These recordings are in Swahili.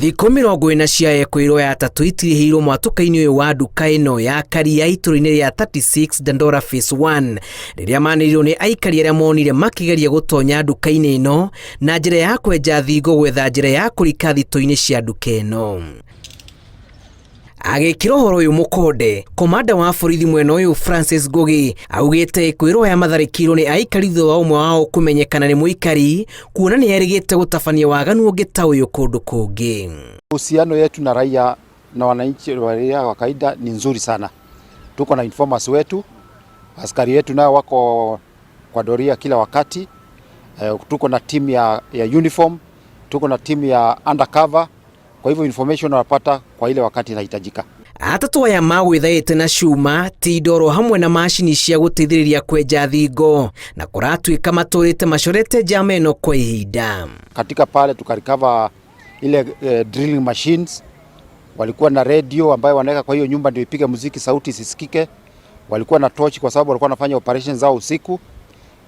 Thikũ 40 ciayekwirwo ya tatu itirihirwo mwatuka-ini uyu wa nduka ino ya Karia itũra-ini ria 36 Dandora Phase 1 riria manirirwo ni aikari aria monire makigeria gutonya nduka-ini ino na njira ya kwenja thingo gwetha njira ya kurika thito-ini cia nduka ino. Agikira horo uyu mukonde, komanda wa borithi mwena uyu Francis Ngugi augite kwirwo ya matharikirwo ni aikari thutha wa umwe wao kumenyekana ni muikari kuona ni erigite gutabania waganu ungi ta uyu kundu kungi. Uhusiano yetu na raia na wananchi wa kawaida ni nzuri sana. Tuko na informers wetu, askari wetu nao wako kwa doria kila wakati. Tuko na team ya uniform, tuko na team ya undercover. Kwa hivyo information wanapata kwa ile wakati inahitajika. Atatu aya magwithaite na cuma tidoro hamwe na mashini cia guteithiriria kwenja thingo na kuratuika maturite macorete jama ino kwa ihinda. Katika pale tukarikava ile drilling machines, walikuwa na radio ambayo wanaweka kwa hiyo nyumba ndio ipige muziki sauti isisikike. Walikuwa na torch kwa sababu walikuwa wanafanya operations zao usiku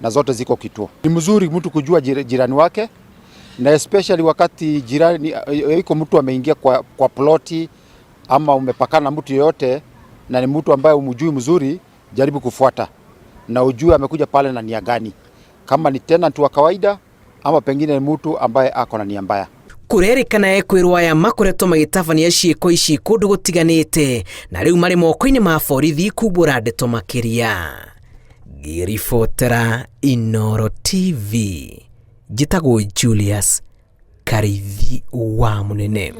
na zote ziko kituo. Ni mzuri mtu kujua jirani wake, na especially wakati jirani yuko mtu ameingia kwa ploti ama umepakana mtu yoyote na ni mtu ambaye umjui mzuri, jaribu kufuata na ujue amekuja pale na nia gani, kama ni tenant wa kawaida ama pengine ni mtu ambaye ako na nia mbaya. Kurerikana ekwirwo aya makoretwo magitabania ciiko ici kundu gutiganite na riu mari moko-ini ma borithi kumbura ndeto makiria. Ngiribotera Inooro TV, njitagwo Julius Karithi wa Munene.